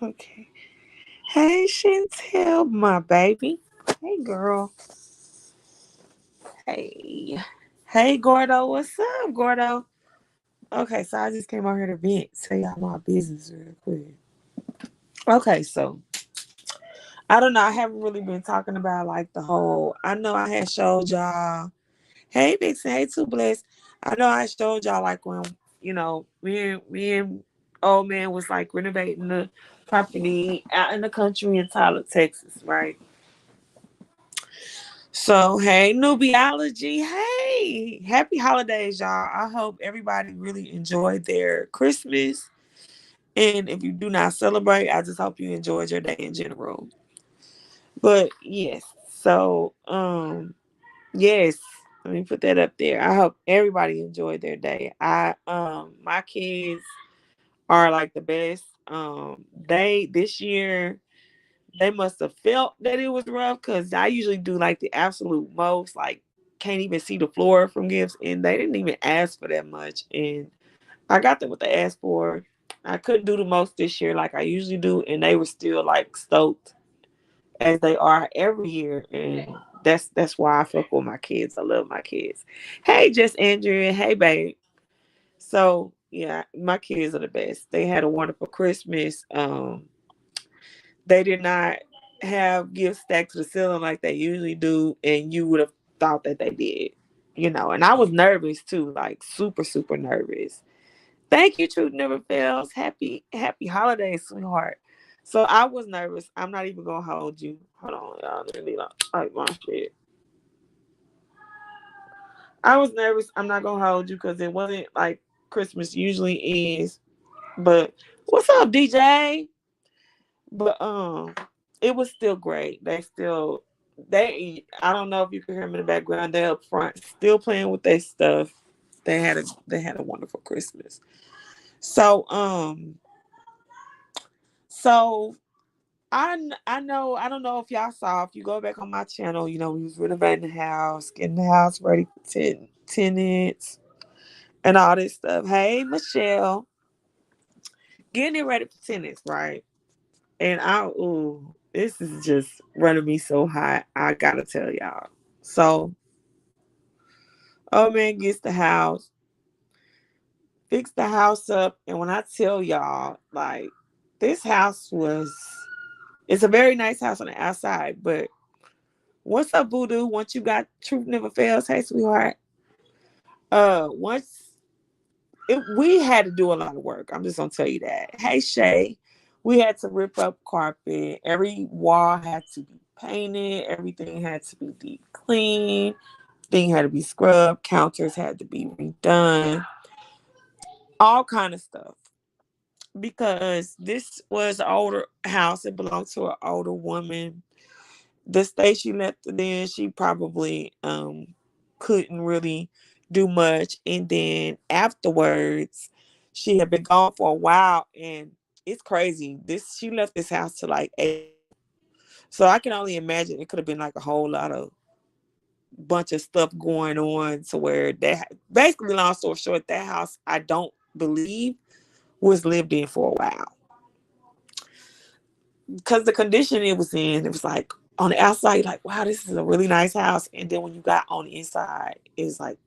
Okay. Hey, Chantel, my baby. Hey, girl. Hey. Hey, Gordo. What's up, Gordo? Okay, so I just came out here to vent. Tell y'all my business real quick. Okay, so I don't know. I haven't really been talking about like the whole. I know I had showed y'all. Hey, Vixen. Hey, Too Blessed. I know I showed y'all like when me and old man was like renovating the property out in the country in Tyler, Texas, right? So, hey, Nubiology. Hey, happy holidays, y'all. I hope everybody really enjoyed their Christmas. And if you do not celebrate, I just hope you enjoyed your day in general. But yes, so yes, let me put that up there. I hope everybody enjoyed their day. My kids are like the best. They this year they must have felt that it was rough because I usually do like the absolute most, like can't even see the floor from gifts, and they didn't even ask for that much, and I got them what they asked for. I couldn't do the most this year like I usually do, and they were still like stoked as they are every year, and that's why I fuck with my kids. I love my kids. Hey, just Andrea. Hey, babe. So yeah, my kids are the best. They had a wonderful Christmas. They did not have gifts stacked to the ceiling like they usually do, and you would have thought that they did. And I was nervous too, like super, super nervous. Thank you, Truth Never Fails. Happy holidays, sweetheart. So I was nervous. I'm not even gonna hold you. Hold on, y'all. Let me like my shit. I was nervous. I'm not gonna hold you because it wasn't like Christmas usually is. But what's up, DJ? But it was still great. They I don't know if you can hear them in the background. They're up front, still playing with their stuff. They had a wonderful Christmas. So so I know I don't know if y'all saw, if you go back on my channel, we was renovating the house, getting the house ready for tenants and all this stuff. Hey, Michelle, getting it ready for tenants, right? And this is just running me so hot. I gotta tell y'all. So, old man gets the house, fix the house up, and when I tell y'all, like, this house it's a very nice house on the outside, but what's up, Voodoo? Once you got Truth Never Fails, hey, sweetheart. Once we had to do a lot of work. I'm just gonna tell you that. Hey, Shay, we had to rip up carpet. Every wall had to be painted. Everything had to be deep cleaned. Thing had to be scrubbed. Counters had to be redone. All kind of stuff. Because this was an older house. It belonged to an older woman. The state she left it in, she probably couldn't really do much. And then afterwards, she had been gone for a while, and it's crazy. This She left this house to like April, so I can only imagine it could have been like a whole lot of bunch of stuff going on to where that basically, long story short, that house I don't believe was lived in for a while because the condition it was in, it was like on the outside, you're like, wow, this is a really nice house. And then when you got on the inside, it's like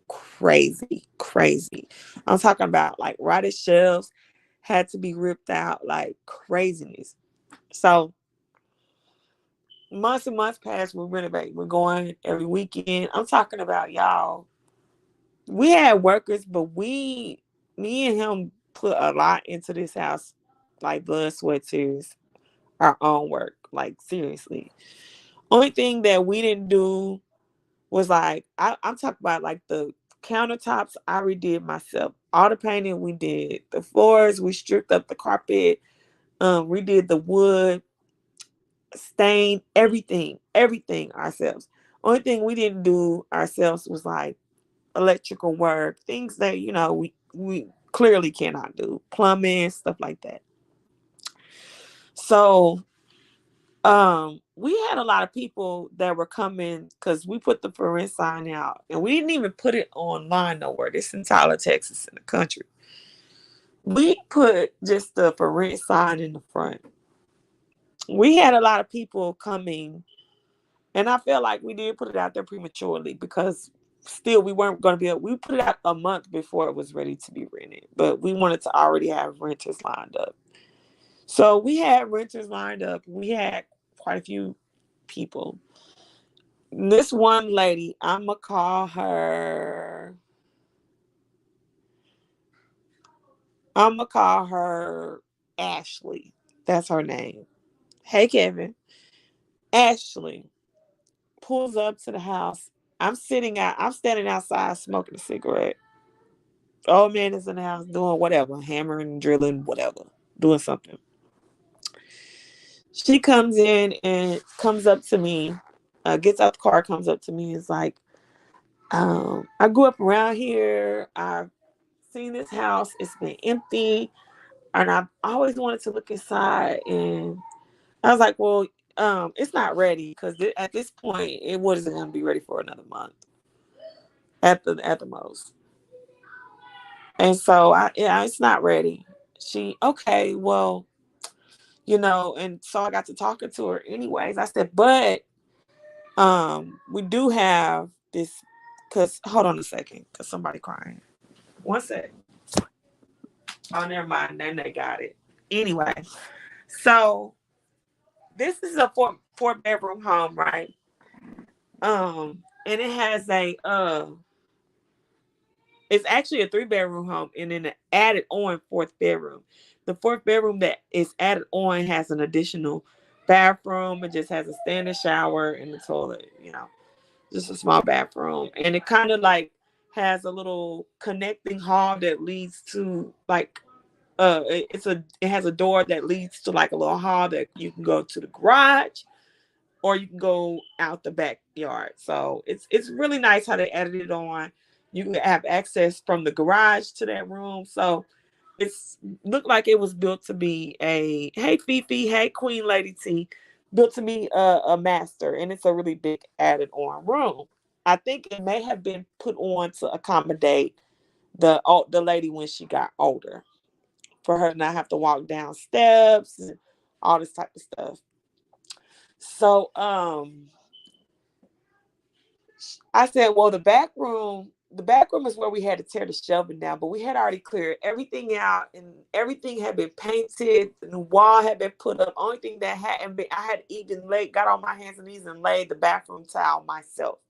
crazy, crazy. I'm talking about like rotted shelves had to be ripped out, like craziness. So months and months passed, we renovate. We're going every weekend. I'm talking about y'all. We had workers, but me and him put a lot into this house, like blood, sweat, tears, our own work, like seriously. Only thing that we didn't do was like I'm talking about like the countertops I redid myself. All the painting we did. The floors we stripped up the carpet, redid the wood, stained everything ourselves. Only thing we didn't do ourselves was like electrical work, things that we clearly cannot do, plumbing, stuff like that. So we had a lot of people that were coming because we put the for rent sign out, and we didn't even put it online nowhere. This in Tyler, Texas, in the country. We put just the for rent sign in the front. We had a lot of people coming, and I feel like we did put it out there prematurely because still we weren't going to be able, we put it out a month before it was ready to be rented, but we wanted to already have renters lined up. So we had renters lined up. We had quite a few people. This one lady, I'm gonna call her Ashley. That's her name. Hey Kevin. Ashley pulls up to the house. I'm standing outside smoking a cigarette. Old man is in the house doing whatever, hammering, drilling, whatever, doing something. She comes in and comes up to me, gets out the car, comes up to me, and is like, I grew up around here. I've seen this house. It's been empty. And I've always wanted to look inside. And I was like, well, it's not ready because at this point, it wasn't going to be ready for another month at the most. And so yeah, it's not ready. Okay, well, and so I got to talking to her anyways. I said, but we do have this, because hold on a second, because somebody crying. One sec. Oh, never mind. Then they got it. Anyway, so this is a four bedroom home, right? And it has it's actually a 3 bedroom home, and then an added on fourth bedroom. The fourth bedroom that is added on has an additional bathroom. It just has a standing shower and the toilet. Just a small bathroom, and it kind of like has a little connecting hall that leads to like it has a door that leads to like a little hall that you can go to the garage or you can go out the backyard. So it's really nice how they added it on. You can have access from the garage to that room. So it's looked like it was built to be a hey Fifi, hey Queen Lady T, built to be a master, and it's a really big added on room. I think it may have been put on to accommodate the lady when she got older, for her to not have to walk down steps and all this type of stuff. So I said, well, the back room is where we had to tear the shelving down, but we had already cleared everything out and everything had been painted and the wall had been put up. Only thing that hadn't been, I had even got on my hands and knees and laid the bathroom towel myself.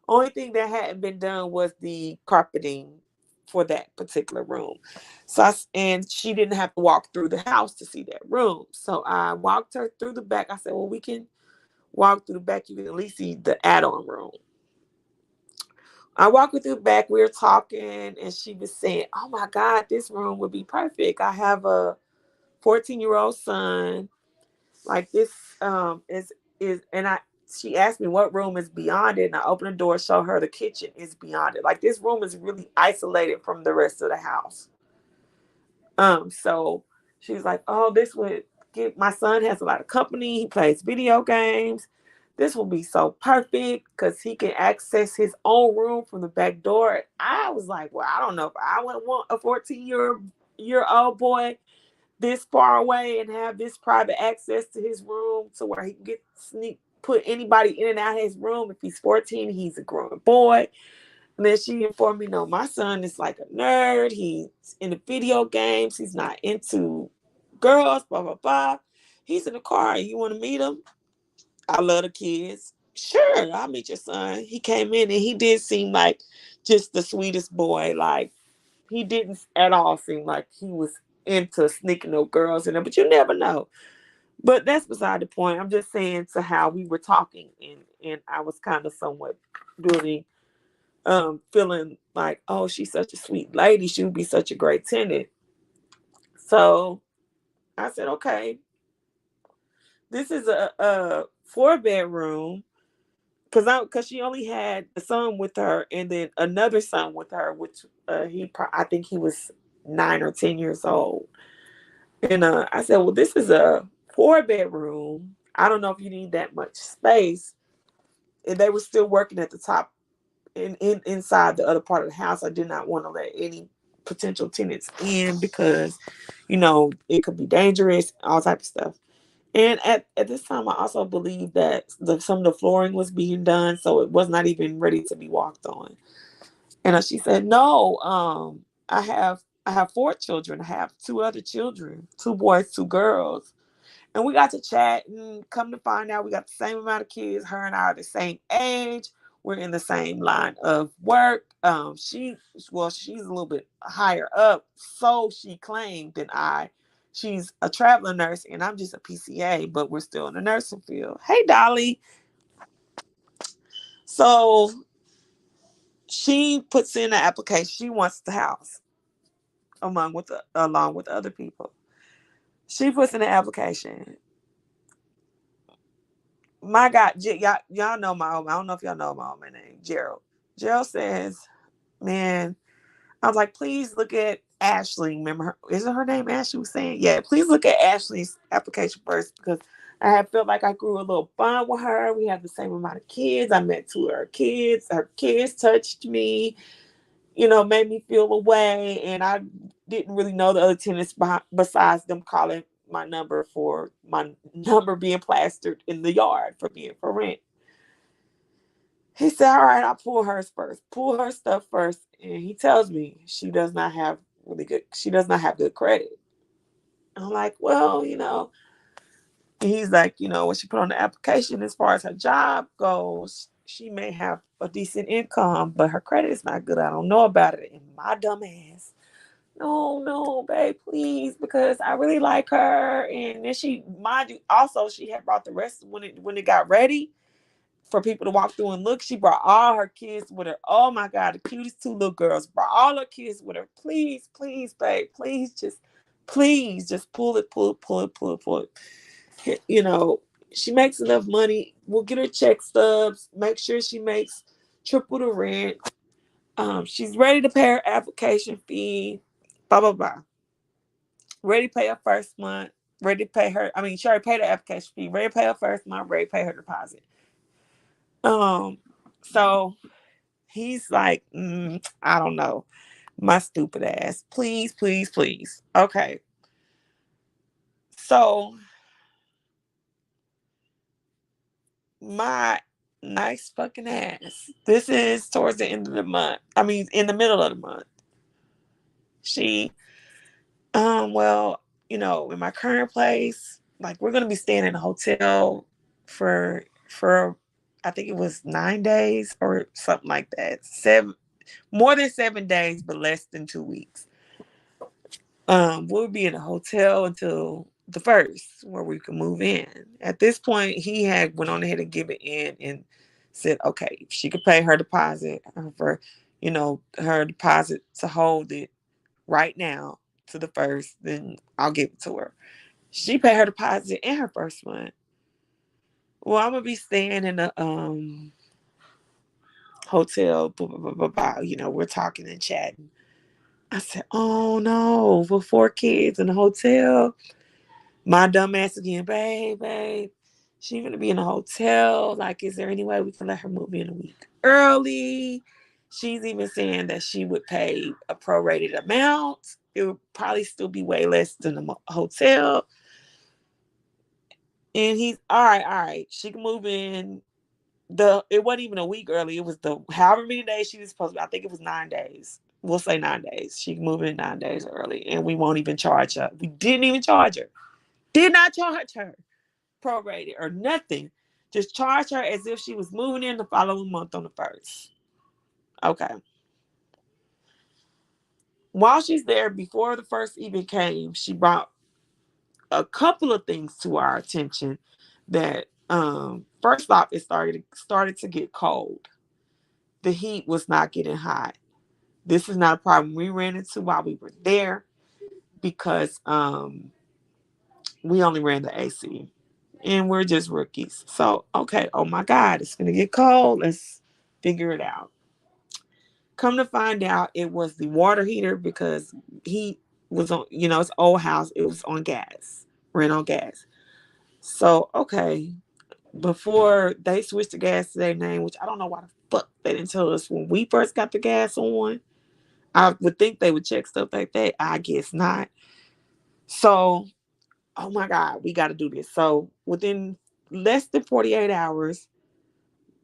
Only thing that hadn't been done was the carpeting for that particular room. And she didn't have to walk through the house to see that room. So I walked her through the back. I said, well, we can walk through the back. You can at least see the add-on room. I walked her through the back. We were talking, and she was saying, "Oh my God, this room would be perfect. I have a 14-year-old son. Like this is." And she asked me what room is beyond it, and I opened the door, show her the kitchen is beyond it. Like this room is really isolated from the rest of the house. So she was like, "Oh, this would give my son has a lot of company. He plays video games. This will be so perfect because he can access his own room from the back door." I was like, "Well, I don't know if I would want a 14-year old boy this far away and have this private access to his room to where he can put anybody in and out of his room. If he's 14, he's a grown boy." And then she informed me, no, my son is like a nerd. He's into video games. He's not into girls, blah, blah, blah. He's in the car. You want to meet him? I love the kids. Sure, I'll meet your son. He came in and he did seem like just the sweetest boy. Like, he didn't at all seem like he was into sneaking no girls in there, but you never know. But that's beside the point. I'm just saying to how we were talking, and I was kind of somewhat building feeling like, oh, she's such a sweet lady. She would be such a great tenant. So I said, okay, this is a 4 bedroom because she only had a son with her and then another son with her, which I think he was 9 or 10 years old. And I said, well, this is a 4 bedroom. I don't know if you need that much space. And they were still working at the top inside the other part of the house. I did not want to let any potential tenants in because, it could be dangerous, all type of stuff. And at this time, I also believe that some of the flooring was being done, so it was not even ready to be walked on. And she said, "No, I have 4 children. I have 2 other children, 2 boys, 2 girls." And we got to chat, and come to find out we got the same amount of kids. Her and I are the same age. We're in the same line of work. She's a little bit higher up, so she claimed, than I. She's a traveling nurse, and I'm just a PCA, but we're still in the nursing field. Hey, Dolly. So she puts in an application. She wants the house along with other people. She puts in an application. My God, y'all know my home. I don't know if y'all know my home name, Gerald. Gerald says, "Man," I was like, "Please look at Ashley." Remember her? Isn't her name Ashley? Was saying, "Yeah, please look at Ashley's application first because I have felt like I grew a little bond with her. We have the same amount of kids. I met 2 of her kids. Her kids touched me, made me feel away, and I didn't really know the other tenants besides them calling my number for my number being plastered in the yard for being for rent." He said, "All right, I'll pull her stuff first." And he tells me she does not have good credit. I'm like, "Well, and he's like, what she put on the application as far as her job goes, she may have a decent income, but her credit is not good. I don't know about it." And my dumb ass, "No, no, babe, please, because I really like her." And then mind you, also she had brought the rest when it got ready for people to walk through and look. She brought all her kids with her. Oh my God, the cutest 2 little girls. Brought all her kids with her. "Please, please, babe, please, just pull it, pull it, pull it, pull it, pull it." She makes enough money. We'll get her check stubs. Make sure she makes triple the rent. She's ready to pay her application fee. Blah blah blah. Ready to pay her first month. Ready to pay her. I mean, she already paid her application fee. Ready to pay her first month. Ready to pay her deposit. Um. So he's like, "I don't know, my stupid ass. Please, please, please." Okay. So my nice fucking ass. This is towards the end of the month. I mean, in the middle of the month. She, well, in my current place, like we're gonna be staying in a hotel for I think it was 9 days or something like that. More than 7 days, but less than 2 weeks. We'll be in a hotel until the first, where we can move in. At this point, he had went on ahead and given in and said, okay, if she could pay her deposit for, her deposit to hold it right now to the first, then I'll give it to her. She paid her deposit in her first month. Well, I'm gonna be staying in a hotel, blah, blah, blah, blah, blah. We're talking and chatting. I said, "Oh no, with 4 kids in a hotel." My dumb ass again, babe. She's gonna be in a hotel. Like, is there any way we can let her move in a week early? She's even saying that she would pay a prorated amount. It would probably still be way less than a hotel. And he's all right. She can move in. It wasn't even a week early. It was the however many days she was supposed to be. I think it was 9 days. We'll say 9 days. She can move in 9 days early, and we won't even charge her. We didn't even charge her. Did not charge her prorated or nothing. Just charge her as if she was moving in the following month on the first. Okay. While she's there, before the first even came, she brought a couple of things to our attention. That first off, it started to get cold. The heat was not getting hot. This is not a problem we ran into while we were there because we only ran the AC and we're just rookies. So, okay, oh my God, it's going to get cold. Let's figure it out. Come to find out, it was the water heater because he was on, it's old house. It was on gas, ran on gas. So, okay, before they switched the gas to their name, which I don't know why the fuck they didn't tell us when we first got the gas on. I would think they would check stuff like that. I guess not. So, oh my God, we got to do this. So within less than 48 hours,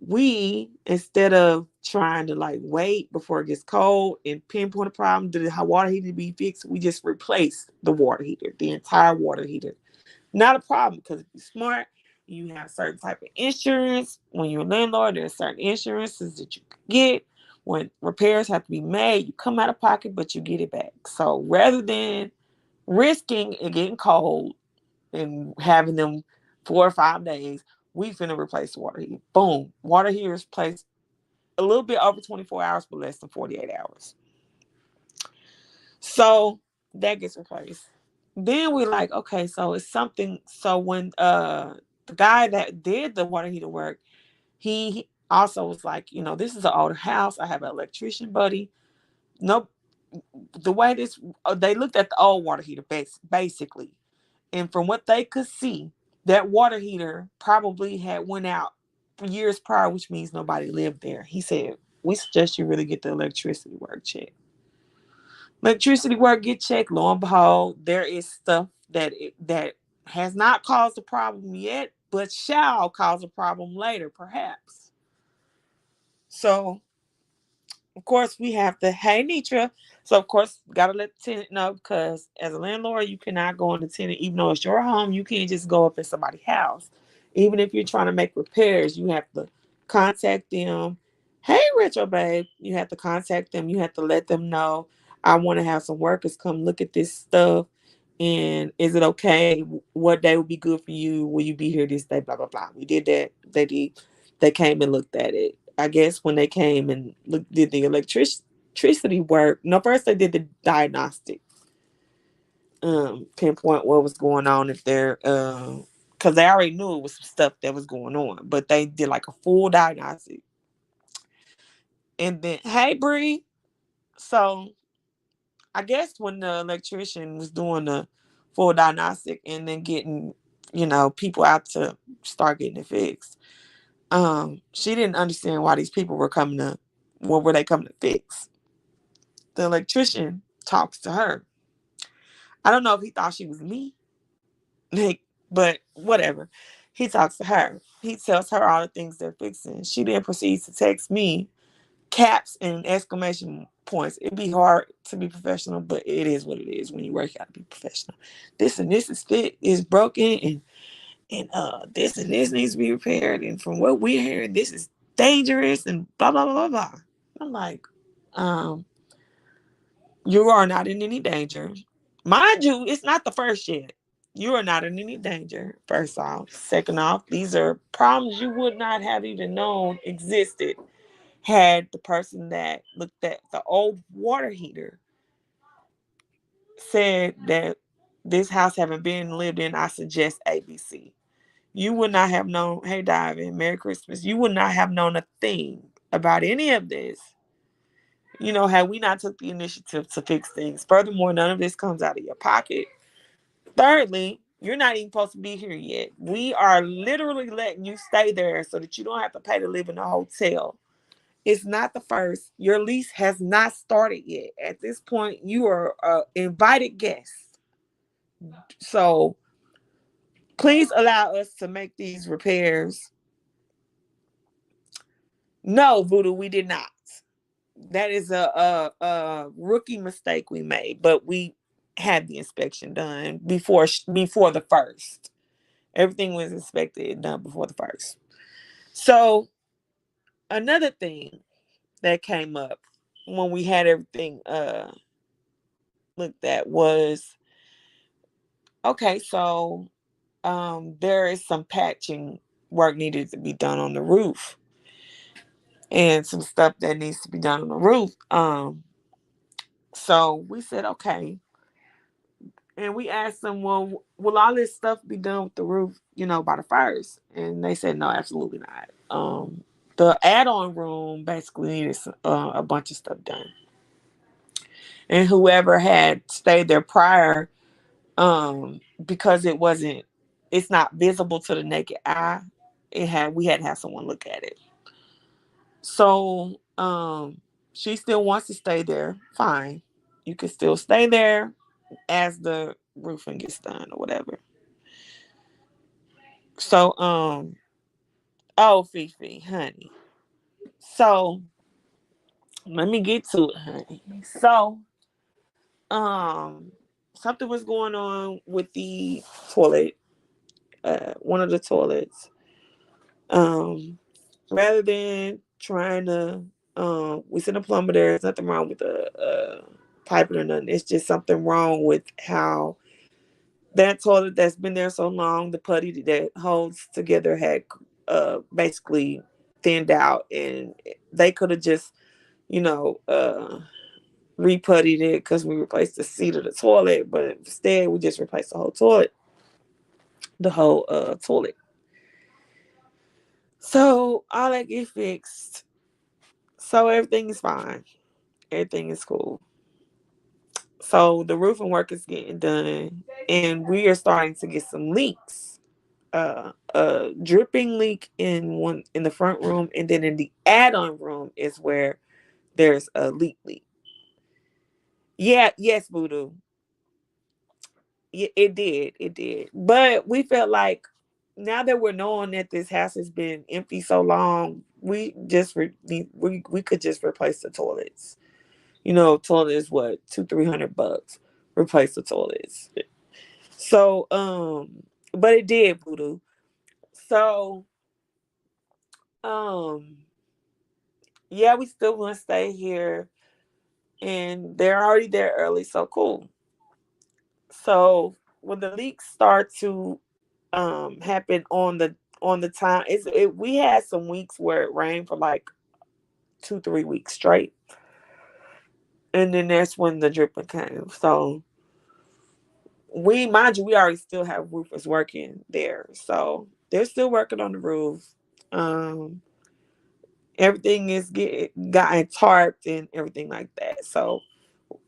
we, instead of trying to like wait before it gets cold and pinpoint a problem, did the water heater be fixed? We just replaced the water heater, the entire water heater. Not a problem, because if you're smart, you have certain type of insurance. When you're a landlord, there's certain insurances that you can get. When repairs have to be made, you come out of pocket, but you get it back. So rather than risking it getting cold and having them 4 or 5 days, we finna replace the water heater. Boom. Water heater is placed a little bit over 24 hours, but less than 48 hours. So that gets replaced. Then we're like, okay, so it's something. So when the guy that did the water heater work, he also was like, this is an older house. I have an electrician buddy. Nope. The way this, they looked at the old water heater basically. And from what they could see, that water heater probably had went out years prior, which means nobody lived there. He said, we suggest you really get the electricity work checked. Electricity work get checked. Lo and behold, there is stuff that has not caused a problem yet, but shall cause a problem later, perhaps. So of course, we have to, hey, Nitra. So, of course, got to let the tenant know, because as a landlord, you cannot go on the tenant, even though it's your home. You can't just go up in somebody's house. Even if you're trying to make repairs, you have to contact them. Hey, Retro Babe, you have to contact them. You have to let them know, I want to have some workers come look at this stuff. And is it okay? What day would be good for you? Will you be here this day? Blah, blah, blah. We did that. They came and looked at it. I guess when they came and did the electricity work, no, first they did the diagnostic, pinpoint what was going on, if they're, because they already knew it was some stuff that was going on, but they did like a full diagnostic. And then, hey, Bree. So I guess when the electrician was doing the full diagnostic and then getting, people out to start getting it fixed, she didn't understand why these people were coming to, what were they coming to fix. The electrician talks to her. I don't know if he thought she was me, like, but whatever. He talks to her. He tells her all the things they're fixing. She then proceeds to text me caps and exclamation points. It'd be hard to be professional, but it is what it is when you work. You got to be professional. This and this is broken, and this and this needs to be repaired. And from what we're hearing, this is dangerous, and blah blah blah blah blah. I'm like, um, you are not in any danger. Mind you, it's not the first yet. You are not in any danger, first off. Second off, these are problems you would not have even known existed had the person that looked at the old water heater said that this house haven't been lived in, I suggest ABC. You would not have known, hey, Diving, Merry Christmas. You would not have known a thing about any of this, had we not took the initiative to fix things. Furthermore, none of this comes out of your pocket. Thirdly, you're not even supposed to be here yet. We are literally letting you stay there so that you don't have to pay to live in a hotel. It's not the first. Your lease has not started yet. At this point, you are an invited guest. So please allow us to make these repairs. No, Voodoo, we did not. That is a rookie mistake we made, but we had the inspection done before the first. Everything was inspected and done before the first. So another thing that came up when we had everything looked at was, okay, so there is some patching work needed to be done on the roof, and some stuff that needs to be done on the roof. So we said, okay. And we asked them, well, will all this stuff be done with the roof, by the first? And they said, no, absolutely not. The add-on room basically needed a bunch of stuff done. And whoever had stayed there prior, because it's not visible to the naked eye, we had to have someone look at it. So, She still wants to stay there. Fine. You can still stay there as the roofing gets done or whatever. So, oh, Fifi, honey. So, let me get to it, honey. So, um, something was going on with the toilet, one of the toilets. Um, Rather than trying to, we sent a plumber there. There's nothing wrong with the piping or nothing. It's just something wrong with how that toilet that's been there so long, the putty that holds together had basically thinned out, and they could have just, you know, re-puttied it because we replaced the seat of the toilet, but instead we just replaced the whole toilet, the whole toilet. So all that get fixed. So everything is fine. Everything is cool. So the roofing work is getting done, and we are starting to get some leaks. A dripping leak in the front room, and then in the add-on room is where there's a leak. Yeah, yes, Voodoo. Yeah, it did. But we felt like now that we're knowing that this house has been empty so long, we could just replace the toilets. Toilet is what, 200-300 bucks. Replace the toilets. So but it did, Voodoo. So um yeah, we still want to stay here, and they're already there early, so cool. So when the leaks start to happen on the time, we had some weeks where it rained for like 2-3 weeks straight, and then that's when the dripping came. So we mind you, we already still have roofers working there, so they're still working on the roof. um Everything is gotten tarped and everything like that, so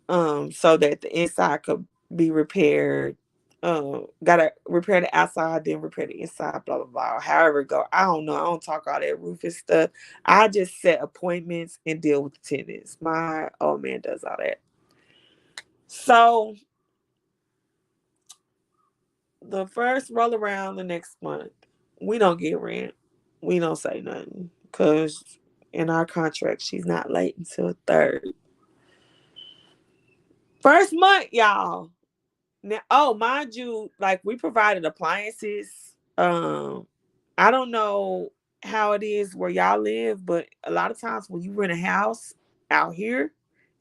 that the inside could be repaired. Gotta repair the outside, then repair the inside, blah blah blah. However it go, I don't know. I don't talk all that roofing stuff. I just set appointments and deal with the tenants. My old man does all that. So the first roll around the next month, we don't get rent. We don't say nothing because in our contract, she's not late until third. First month, y'all. Now, oh, mind you, like we provided appliances. I don't know how it is where y'all live, but a lot of times when you rent a house out here,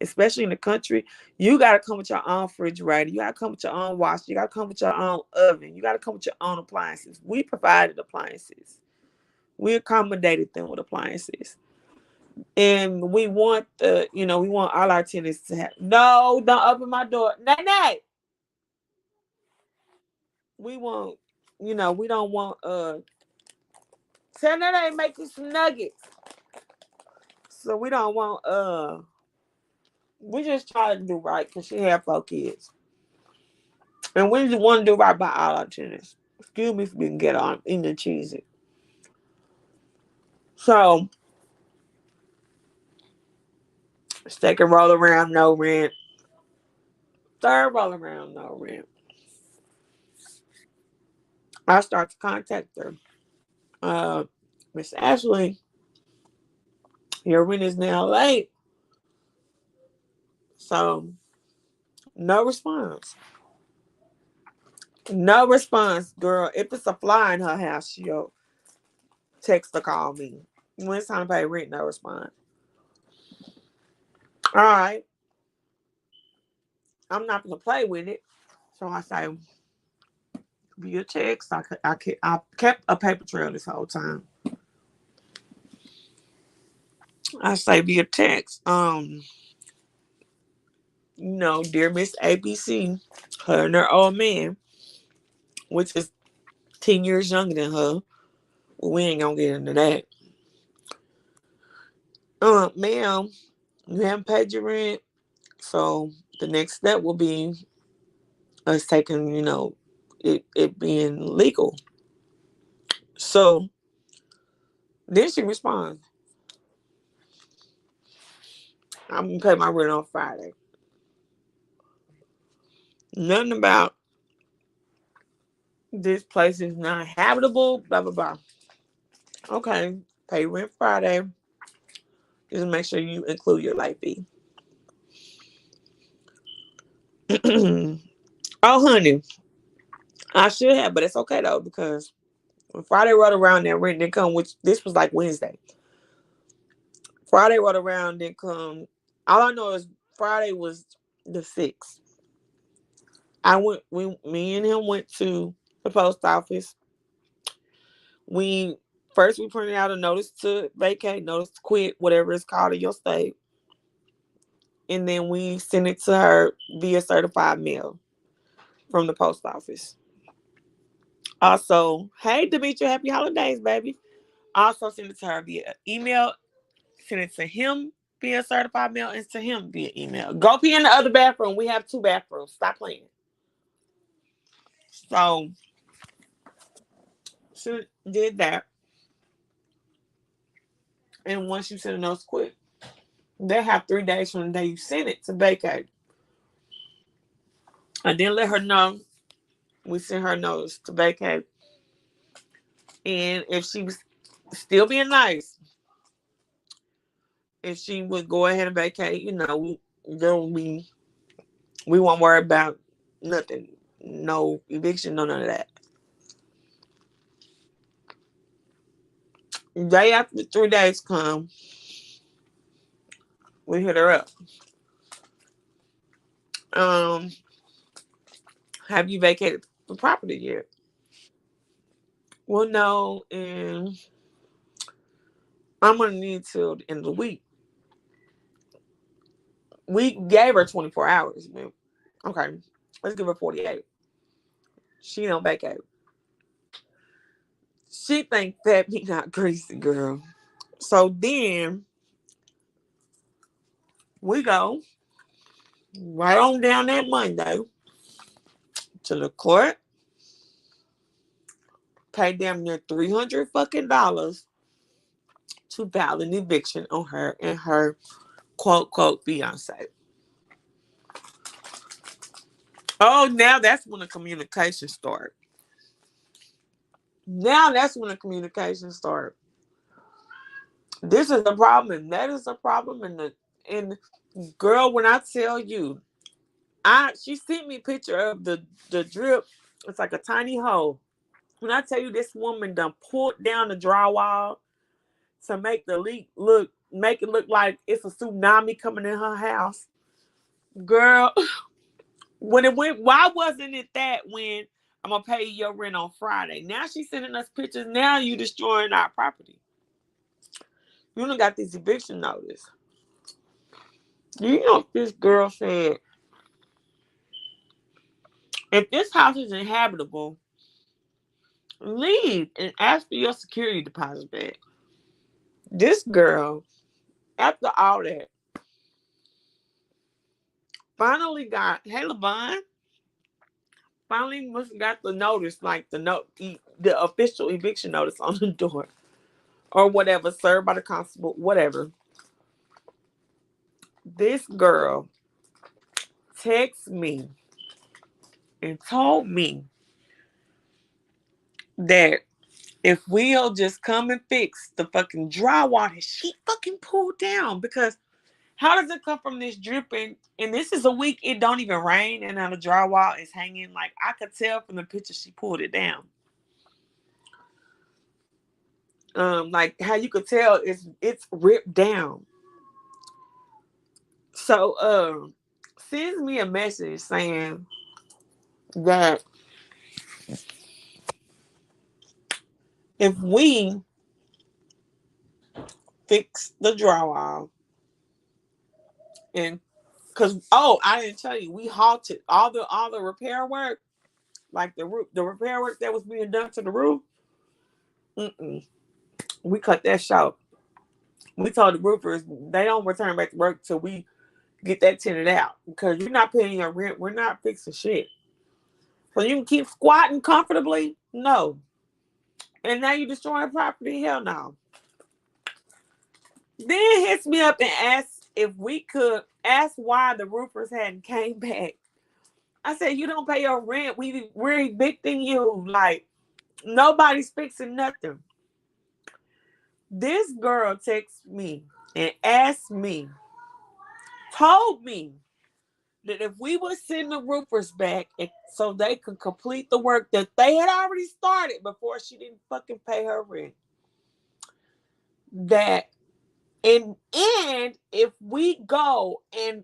especially in the country, you gotta come with your own refrigerator. You gotta come with your own washer. You gotta come with your own oven. You gotta come with your own appliances. We provided appliances. We accommodated them with appliances. And we want all our tenants to have. No, don't open my door. Nay. We want, we don't want tell Nene making some nuggets. So we don't want we just try to do right because she had 4 kids. And we just want to do right by all our tenants. Excuse me if we can get on in the cheesy. So second roll around, no rent. Third roll around, no rent. I start to contact her. Miss Ashley, your rent is now late. So no response. No response, girl. If it's a fly in her house, she'll text or call me. When it's time to pay rent, no response. All right. I'm not gonna play with it. So I say via text. I kept a paper trail this whole time. I say via text. Dear Miss ABC, her and her old man, which is 10 years younger than her. Well, we ain't gonna get into that. Ma'am, you haven't paid your rent, so the next step will be us taking, it being legal. So then she responds, I'm gonna pay my rent on Friday. Nothing about this place is not habitable, blah blah blah. Okay, pay rent Friday. Just make sure you include your light fee. Oh, honey, I should have, but it's okay though because when Friday rolled around, that rent didn't come. Which this was like Wednesday. Friday rolled around, didn't come. All I know is Friday was the 6th. Me and him went to the post office. We first we printed out a notice to vacate, notice to quit, whatever it's called in your state, and then we sent it to her via certified mail from the post office. Also, hey Demetria, happy holidays, baby. Also send it to her via email, send it to him via certified mail, and to him via email. Go pee in the other bathroom. We have 2 bathrooms. Stop playing. So she did that. And once you send a notice quit, they have 3 days from the day you send it to vacate. I didn't let her know. We sent her a notice to vacate. And if she was still being nice, if she would go ahead and vacate, we won't worry about nothing. No eviction, no none of that. Day after the 3 days come, we hit her up. Um, have you vacated the property yet? Well, no, and I'm gonna need till the end of the week. We gave her 24 hours, man. Okay, let's give her 48. She don't vacate. She think that me not greasy, girl. So then we go right on down that Monday to the court, pay damn near $300 to file an eviction on her and her quote quote fiance. Oh, now that's when the communication start. Now that's when the communication start. This is a problem, and that is a problem, and girl, when I tell you, she sent me a picture of the drip. It's like a tiny hole. When I tell you this woman done pulled down the drywall to make it look like it's a tsunami coming in her house. Girl, when it went, why wasn't it that when I'm gonna pay you your rent on Friday? Now she's sending us pictures. Now you destroying our property. You done got this eviction notice. You know this girl said, if this house is inhabitable, leave and ask for your security deposit back. This girl, after all that, finally got, hey Levon, finally must have got the notice, like the official eviction notice on the door. Or whatever, served by the constable, whatever. This girl texted me and told me that if we'll just come and fix the fucking drywall that she fucking pulled down, because how does it come from this dripping? And this is a week it don't even rain, and now the drywall is hanging. Like I could tell from the picture she pulled it down. Like how you could tell it's ripped down. So sends me a message saying that if we fix the drywall and I didn't tell you, we halted all the repair work, like the repair work that was being done to the roof. We cut that short. We told the roofers they don't return back to work till we get that tenant out, because you're not paying your rent. We're not fixing shit. So you can keep squatting comfortably? No. And now you're destroying property? Hell no. Then hits me up and asks if we could ask why the roofers hadn't came back. I said, you don't pay your rent. We're evicting you. Like, nobody's fixing nothing. This girl texted me and asked me, told me that if we would send the roofers back so they could complete the work that they had already started before she didn't fucking pay her rent, that and if we go and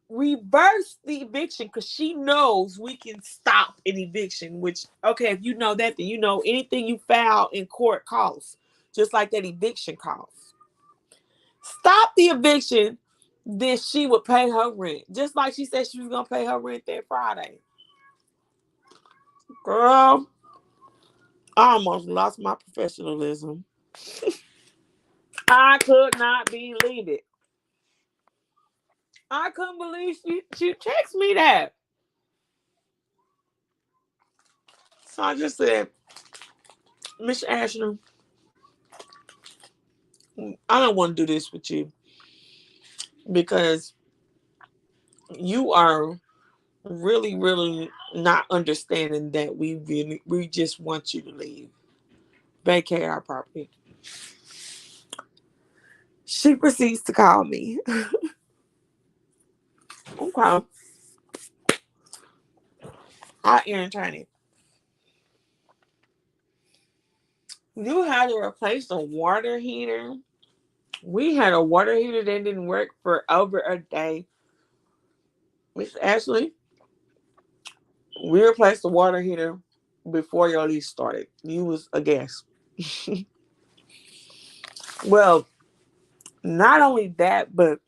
reverse the eviction, because she knows we can stop an eviction, which, okay, if you know that, then you know anything you file in court costs, just like that eviction costs. Stop the eviction, then she would pay her rent, just like she said she was gonna pay her rent that Friday. Girl, I almost lost my professionalism. I could not believe it. I couldn't believe she texted me that. So I just said, Miss Ashton, I don't want to do this with you because you are really, really not understanding that we just want you to leave, vacate our property. She proceeds to call me. Okay, I entertain it. You had to replace the water heater. We had a water heater that didn't work for over a day. Miss Ashley, we replaced the water heater before your lease started. You was a guest. Well, not only that, but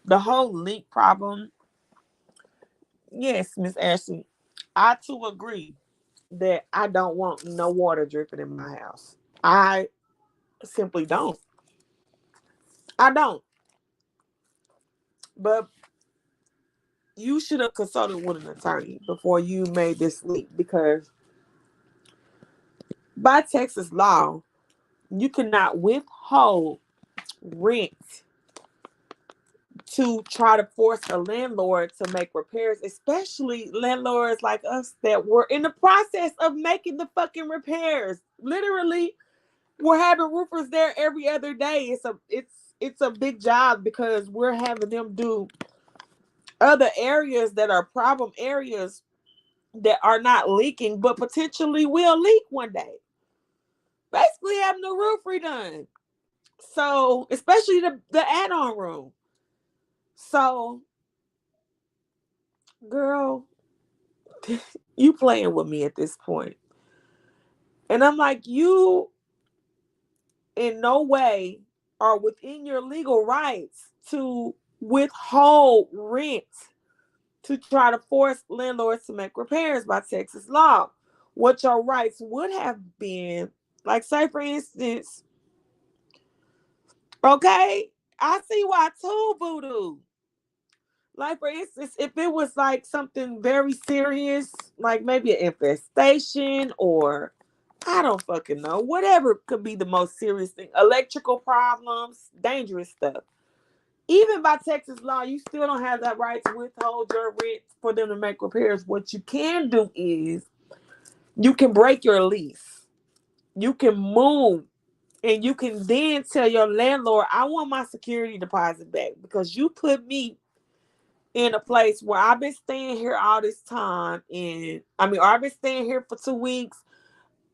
the whole leak problem. Yes, Miss Ashley, I too agree that I don't want no water dripping in my house. I simply don't. I don't. But you should have consulted with an attorney before you made this leak, because by Texas law, you cannot withhold rent to try to force a landlord to make repairs, especially landlords like us that were in the process of making the fucking repairs. Literally, we're having roofers there every other day. It's a big job because we're having them do other areas that are problem areas that are not leaking but potentially will leak one day. Basically having the roof redone. So, especially the add-on room. So, girl, you playing with me at this point. And I'm like, you in no way are within your legal rights to withhold rent to try to force landlords to make repairs by Texas law. What your rights would have been, like, say for instance, okay, I see why too, voodoo. Like, for instance, if it was like something very serious, like maybe an infestation or I don't fucking know, whatever could be the most serious thing, electrical problems, dangerous stuff. Even by Texas law, you still don't have that right to withhold your rent for them to make repairs. What you can do is you can break your lease. You can move. And you can then tell your landlord, I want my security deposit back because you put me in a place where I've been staying here all this time. And I've been staying here for 2 weeks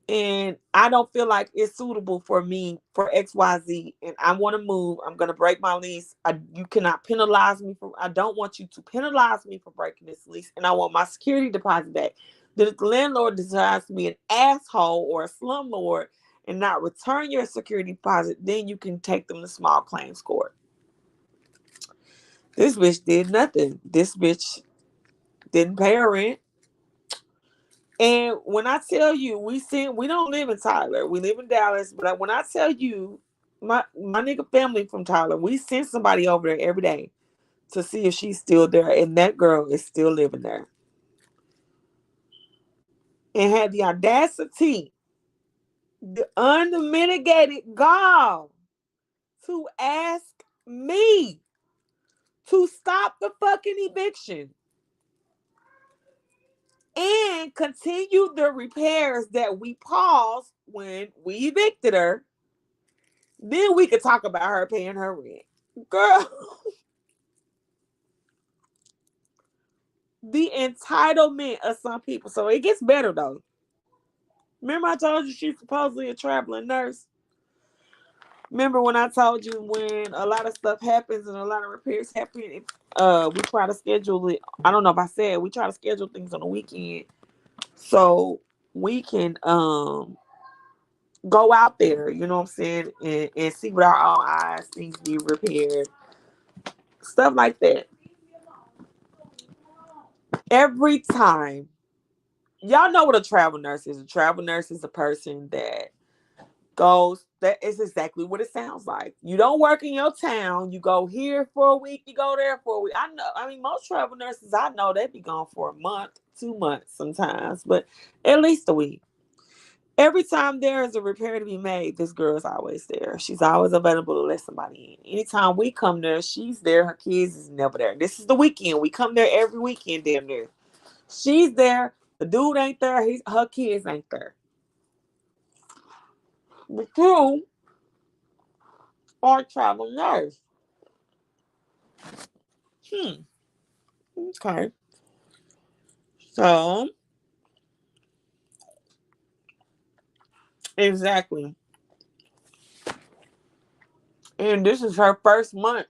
and I don't feel like it's suitable for me for XYZ. And I want to move. I'm going to break my lease. You cannot penalize me I don't want you to penalize me for breaking this lease. And I want my security deposit back. Then if the landlord decides to be an asshole or a slumlord and not return your security deposit, then you can take them to small claims court. This bitch did nothing. This bitch didn't pay her rent. And when I tell you, we don't live in Tyler. We live in Dallas. But when I tell you, my nigga family from Tyler, we send somebody over there every day to see if she's still there. And that girl is still living there. And had the audacity, the unmitigated gall to ask me to stop the fucking eviction and continue the repairs that we paused when we evicted her. Then we could talk about her paying her rent. Girl, the entitlement of some people. So it gets better though. Remember I told you she's supposedly a traveling nurse? Remember when I told you when a lot of stuff happens and a lot of repairs happen, we try to schedule it. I don't know if I said we try to schedule things on the weekend so we can go out there, you know what I'm saying, and see with our own eyes things be repaired. Stuff like that. Every time. Y'all know what a travel nurse is. A travel nurse is a person that goes, that is exactly what it sounds like. You don't work in your town. You go here for a week, you go there for a week. I know, I mean, most travel nurses I know, they be gone for a month, 2 months sometimes, but at least a week. Every time there is a repair to be made, this girl is always there. She's always available to let somebody in. Anytime we come there, she's there. Her kids is never there. This is the weekend. We come there every weekend damn near. She's there. The dude ain't there. Her kids ain't there. The two are travel nurse. Okay. So, exactly. And this is her first month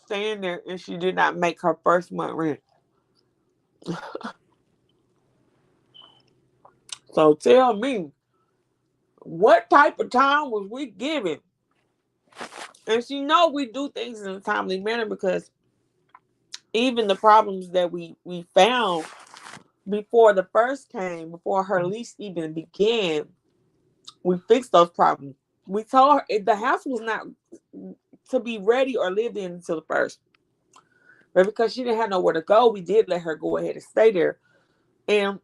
staying there, and she did not make her first month rent. So tell me, what type of time was we given? And she know we do things in a timely manner because even the problems that we found before the first came, before her lease even began, we fixed those problems. We told her the house was not to be ready or lived in until the first. But because she didn't have nowhere to go, we did let her go ahead and stay there. And,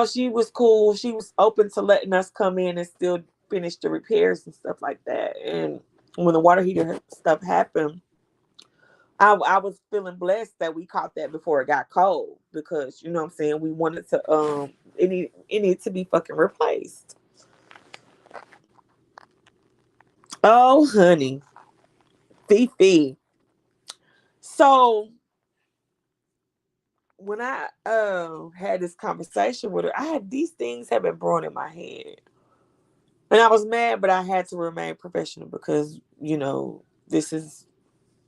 she was cool. She was open to letting us come in and still finish the repairs and stuff like that. And when the water heater stuff happened, I was feeling blessed that we caught that before it got cold because, you know what I'm saying, we wanted to, it needed to be fucking replaced. Oh, honey. Fifi. So when I had this conversation with her, I had these things have been brewing in my head. And I was mad, but I had to remain professional because, this is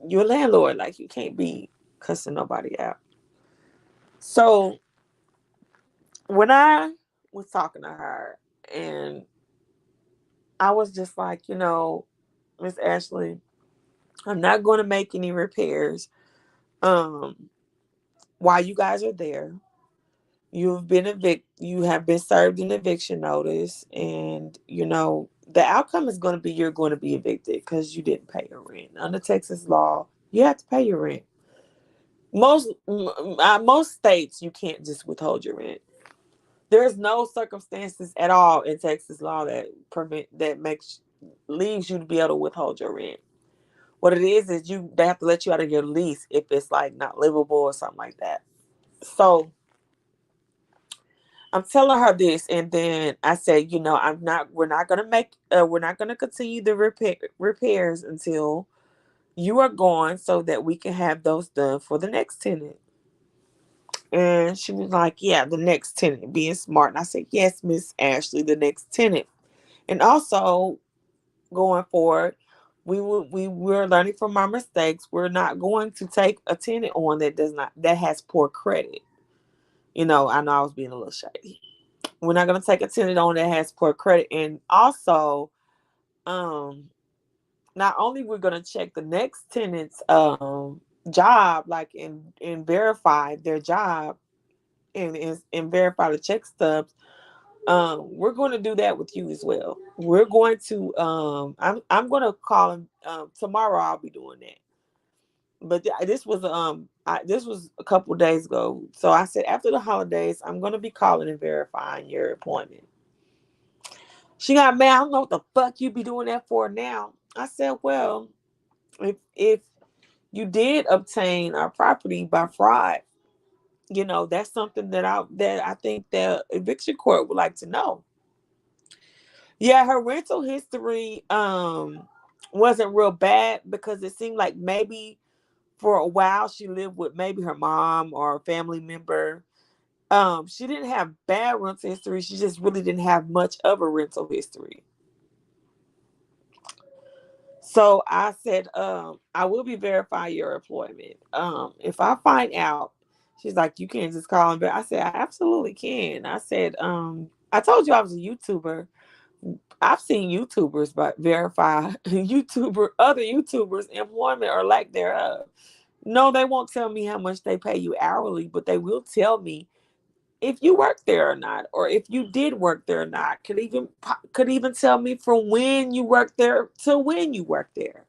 your landlord. Like, you can't be cussing nobody out. So when I was talking to her, and I was just like, Miss Ashley, I'm not going to make any repairs while you guys are there. You have been served an eviction notice, and the outcome is going to be you're going to be evicted because you didn't pay your rent. Under Texas law, you have to pay your rent. Most states you can't just withhold your rent. There's no circumstances at all in Texas law that leaves you to be able to withhold your rent. What it is they have to let you out of your lease if it's like not livable or something like that. So I'm telling her this, and then I said, we're not gonna continue the repairs until you are gone, so that we can have those done for the next tenant. And she was like, yeah, the next tenant, being smart. And I said, yes, Miss Ashley, the next tenant. And also, going forward, we're learning from our mistakes. We're not going to take a tenant on that has poor credit. I know I was being a little shady. We're not going to take a tenant on that has poor credit. And also, not only we're going to check the next tenant's job, like and verify their job and verify the check stubs. We're going to do that with you as well. We're going to I'm going to call him tomorrow. I'll be doing that. But this was a couple of days ago. So I said after the holidays, I'm going to be calling and verifying your appointment. She got mad. I don't know what the fuck you be doing that for now. I said, well, if you did obtain our property by fraud, that's something that I think the eviction court would like to know. Yeah, her rental history wasn't real bad because it seemed like maybe for a while she lived with maybe her mom or a family member. She didn't have bad rental history. She just really didn't have much of a rental history. So I said, I will be verifying your employment. If I find out, she's like, you can't just call him back. I said, I absolutely can. I said, I told you I was a YouTuber. I've seen YouTubers but verify other YouTubers employment or lack thereof. No, they won't tell me how much they pay you hourly, but they will tell me if you work there or not, or if you did work there or not. Could even tell me from when you worked there to when you worked there.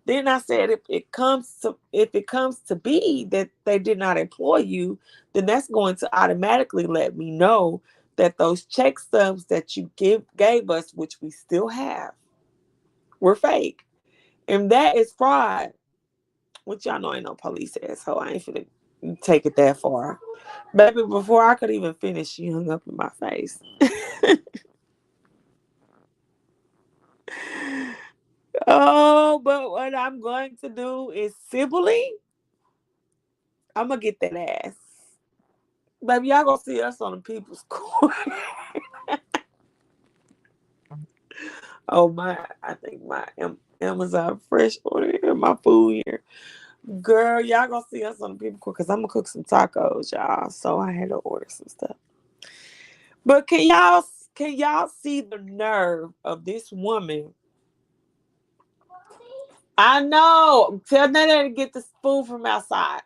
Then I said, if it comes to be that they did not employ you, then that's going to automatically let me know that those check stubs that you gave us, which we still have, were fake, and that is fraud. Which y'all know ain't no police ass, so I ain't finna take it that far. Baby, before I could even finish, she hung up in my face. Oh, but what I'm going to do is civilly, I'm gonna get that ass. Baby, y'all gonna see us on the people's court. Oh my, I think my Amazon fresh order here, my food here. Girl, y'all gonna see us on the people court because I'm gonna cook some tacos, y'all. So I had to order some stuff. But can y'all see the nerve of this woman? I know. Tell Nana to get this food from outside.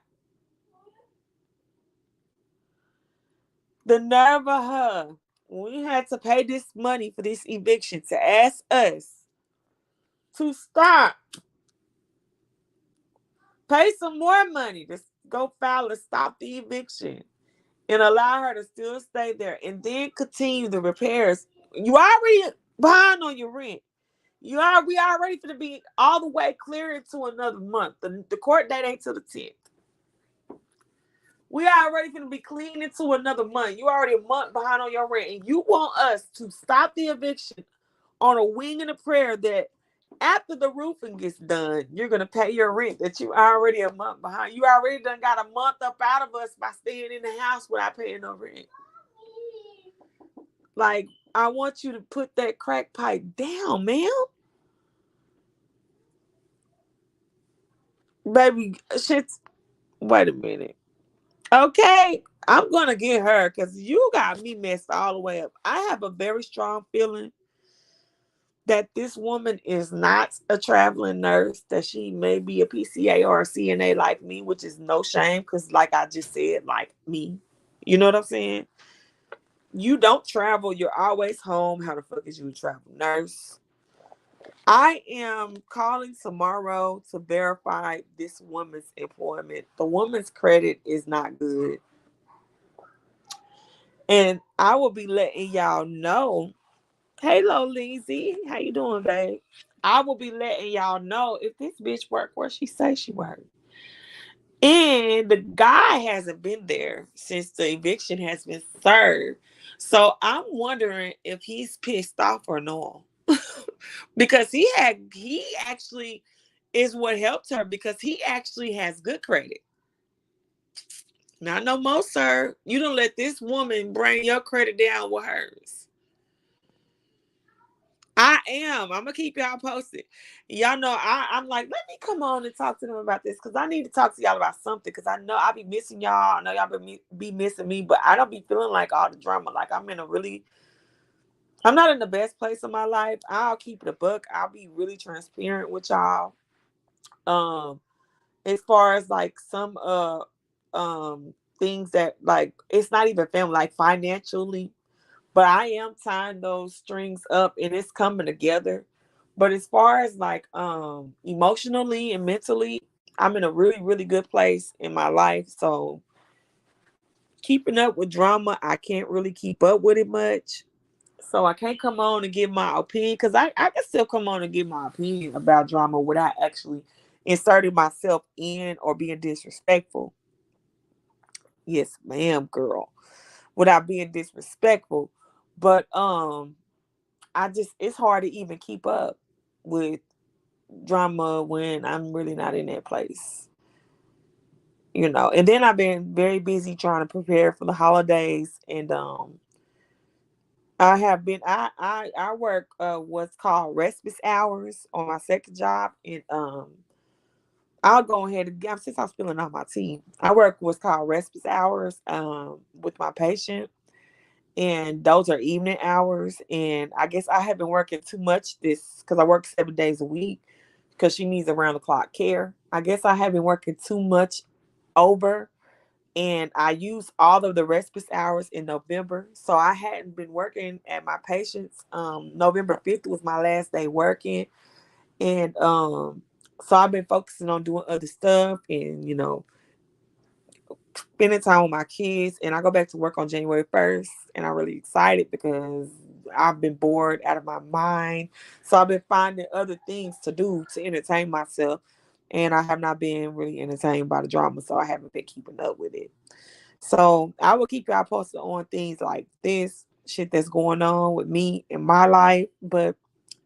The nerve of her. We had to pay this money for this eviction to ask us to stop. Pay some more money to go file and stop the eviction and allow her to still stay there and then continue the repairs. You already behind on your rent. We already gonna be all the way clear into another month. The court date ain't till the 10th. We already gonna be clean into another month. You already a month behind on your rent, and you want us to stop the eviction on a wing and a prayer that after the roofing gets done, you're gonna pay your rent that you already a month behind. You already done got a month up out of us by staying in the house without paying no rent. Like, I want you to put that crack pipe down, ma'am. Baby, shit. Wait a minute. Okay, I'm gonna get her because you got me messed all the way up. I have a very strong feeling that this woman is not a traveling nurse, that she may be a PCA or a CNA like me, which is no shame because, like I just said, like me. You know what I'm saying? You don't travel, you're always home. How the fuck is you a travel nurse? I am calling tomorrow to verify this woman's employment. The woman's credit is not good. And I will be letting y'all know. Hey, Lizzie, how you doing, babe? I will be letting y'all know if this bitch work where she say she work. And the guy hasn't been there since the eviction has been served. So I'm wondering if he's pissed off or no. Because he actually is what helped her because he actually has good credit. Not no more, sir. You don't let this woman bring your credit down with hers. I am. I'm gonna keep y'all posted. Y'all know I'm like, let me come on and talk to them about this because I need to talk to y'all about something because I know I be missing y'all. I know y'all be missing me, but I don't be feeling like all the drama. Like I'm not in the best place of my life. I'll keep it a buck. I'll be really transparent with y'all. Um, as far as like some things that like it's not even family, like financially. But I am tying those strings up and it's coming together. But as far as like emotionally and mentally, I'm in a really, really good place in my life. So keeping up with drama, I can't really keep up with it much. So I can't come on and give my opinion because I can still come on and give my opinion about drama without actually inserting myself in or being disrespectful. Yes, ma'am, girl. Without being disrespectful. But I just it's hard to even keep up with drama when I'm really not in that place. And then I've been very busy trying to prepare for the holidays, and I have been I work what's called respite hours on my second job, and I'll go ahead and since I'm spilling on my team. I work what's called respite hours with my patient, and those are evening hours. And I guess I have been working too much this because I work 7 days a week because she needs around the clock care. I guess I have been working too much over, and I used all of the respite hours in November. So I hadn't been working at my patients. November 5th was my last day working. And so I've been focusing on doing other stuff and, spending time with my kids. And I go back to work on January 1st. And I'm really excited because I've been bored out of my mind. So I've been finding other things to do to entertain myself. And I have not been really entertained by the drama. So I haven't been keeping up with it. So I will keep y'all posted on things like this, shit that's going on with me in my life. But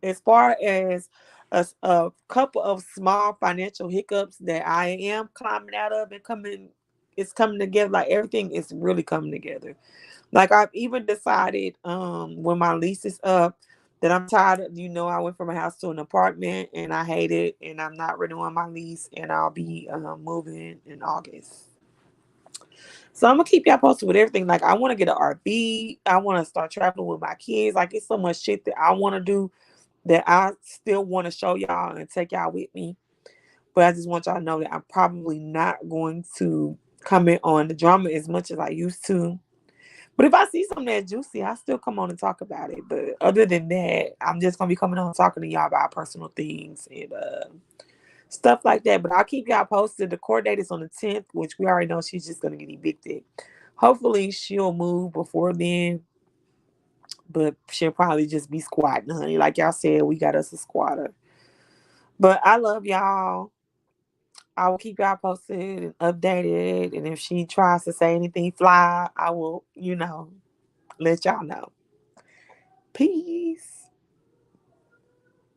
as far as a couple of small financial hiccups that I am climbing out of and it's coming together. Like everything is really coming together. Like I've even decided when my lease is up that I'm tired of, I went from a house to an apartment and I hate it and I'm not renewing my lease and I'll be moving in August. So I'm gonna keep y'all posted with everything. Like I want to get an RV. I want to start traveling with my kids. Like it's so much shit that I want to do that I still want to show y'all and take y'all with me. But I just want y'all to know that I'm probably not going to comment on the drama as much as I used to. But if I see something that's juicy, I still come on and talk about it. But other than that, I'm just gonna be coming on talking to y'all about personal things and stuff like that. But I'll keep y'all posted. The court date is on the 10th, which we already know she's just gonna get evicted. Hopefully she'll move before then, but she'll probably just be squatting, honey. Like y'all said, we got us a squatter. But I love y'all. I will keep y'all posted and updated. And if she tries to say anything fly, I will, let y'all know. Peace.